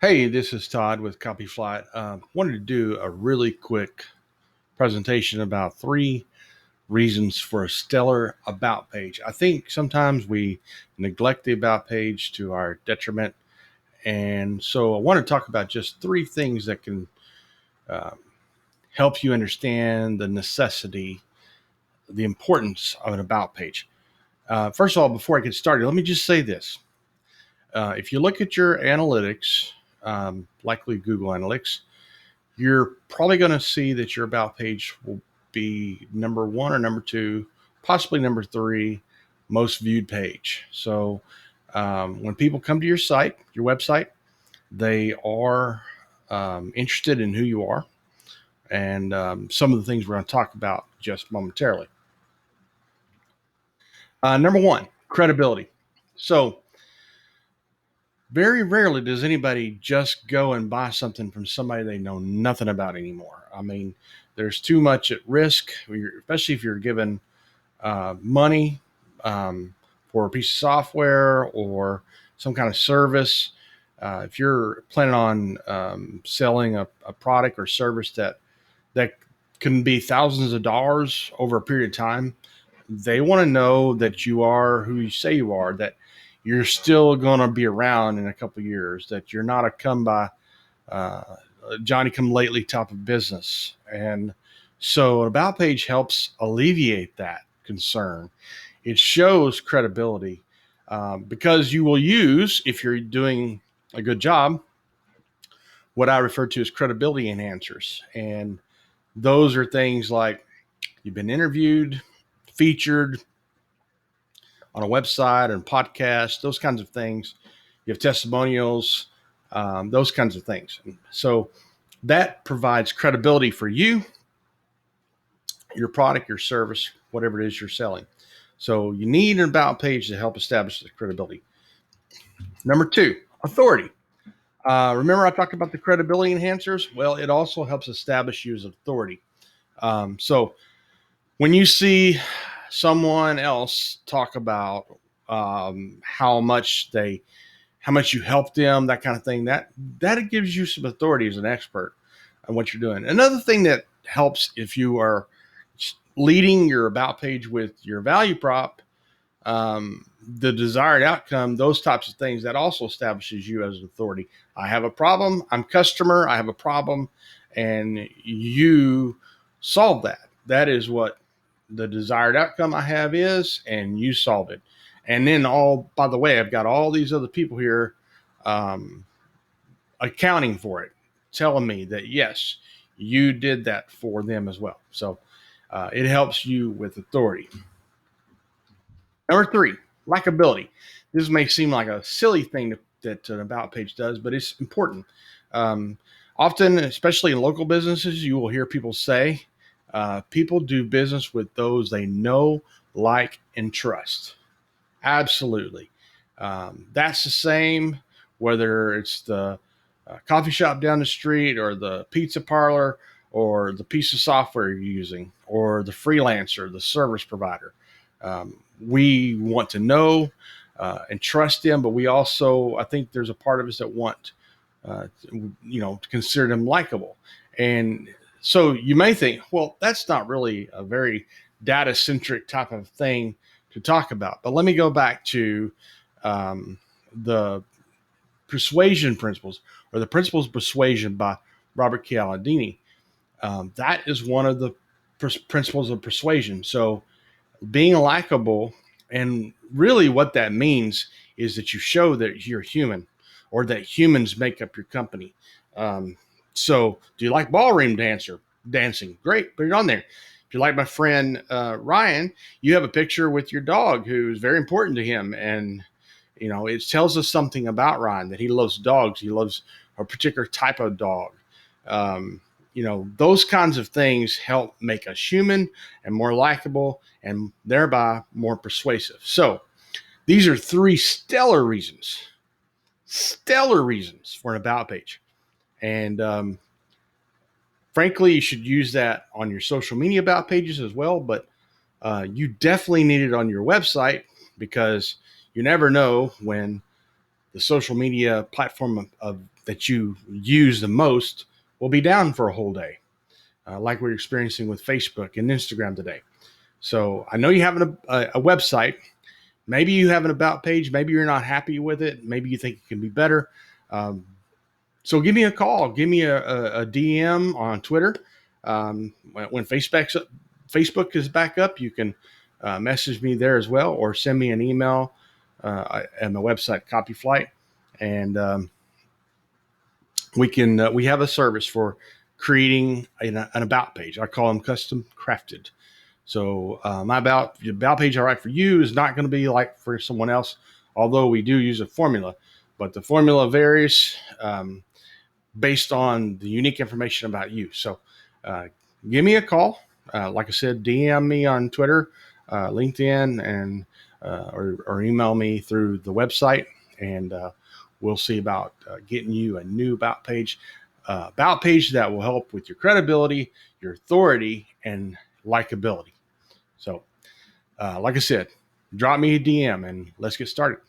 Hey, this is Todd with CopyFlight. Wanted to do a really quick presentation about three reasons for a stellar about page. I think sometimes we neglect the about page to our detriment. And so I want to talk about just three things that can uh, help you understand the necessity, the importance of an about page. First of all, before I get started, let me just say this. If you look at your analytics, likely Google Analytics, you're probably going to see that your about page will be number one or number two, possibly number three, most viewed page. So when people come to your site, your website, they are interested in who you are and some of the things we're going to talk about just momentarily. Number one, credibility. So very rarely does anybody just go and buy something from somebody they know nothing about anymore. I mean, there's too much at risk, especially if you're given money for a piece of software or some kind of service. If you're planning on selling a product or service that can be thousands of dollars over a period of time, they want to know that you are who you say you are, that you're still going to be around in a couple of years, that you're not a come by uh, Johnny come lately type of business. And so an about page helps alleviate that concern. It shows credibility because you will use, if you're doing a good job, what I refer to as credibility enhancers. And those are things like you've been interviewed, featured on a website and podcast, those kinds of things. You have testimonials, those kinds of things. So that provides credibility for you, your product, your service, whatever it is you're selling. So you need an about page to help establish the credibility. Number two, authority. Remember I talked about the credibility enhancers? Well, it also helps establish you as authority. So when you see someone else talk about how much you help them, that kind of thing, that gives you some authority as an expert on what you're doing. Another thing that helps if you are leading your about page with your value prop, the desired outcome, those types of things, that also establishes you as an authority. I have a problem. I'm customer. I have a problem, and you solve that. That is what the desired outcome I have is, and you solve it. And then, by the way, I've got all these other people here um, accounting for it, telling me that yes, you did that for them as well. So it helps you with authority. Number three, likability. This may seem like a silly thing that an about page does, but it's important. Um, Often, especially in local businesses, you will hear people say, people do business with those they know, like, and trust. Absolutely. That's the same whether it's the coffee shop down the street or the pizza parlor or the piece of software you're using or the freelancer, the service provider. We want to know and trust them, but we also, I think there's a part of us that want, to consider them likable. And so you may think, well, that's not really a very data centric type of thing to talk about. But let me go back to the persuasion principles or the principles of persuasion by Robert Cialdini. That is one of the principles of persuasion. So being likable, and really what that means is that you show that you're human or that humans make up your company. So do you like ballroom dancing? Great, put it on there. If you like my friend Ryan, you have a picture with your dog who's very important to him, and it tells us something about Ryan, that he loves dogs. He loves a particular type of dog. Um, those kinds of things help make us human and more likable and thereby more persuasive. So these are three stellar reasons for an about page. And frankly, you should use that on your social media about pages as well. But you definitely need it on your website, because you never know when the social media platform of that you use the most will be down for a whole day, like we're experiencing with Facebook and Instagram today. So I know you have a website. Maybe you have an about page. Maybe you're not happy with it. Maybe you think it can be better. Um, so give me a call. Give me a DM on Twitter. When Facebook is back up, you can message me there as well, or send me an email at my website, Copyflight, and we have a service for creating an about page. I call them custom crafted. So my about page I write for you is not going to be like for someone else, although we do use a formula, but the formula varies based on the unique information about you. So give me a call. Like I said, DM me on Twitter, LinkedIn, and or email me through the website, and we'll see about getting you a new about page that will help with your credibility, your authority, and likability. So, like I said, drop me a DM and let's get started.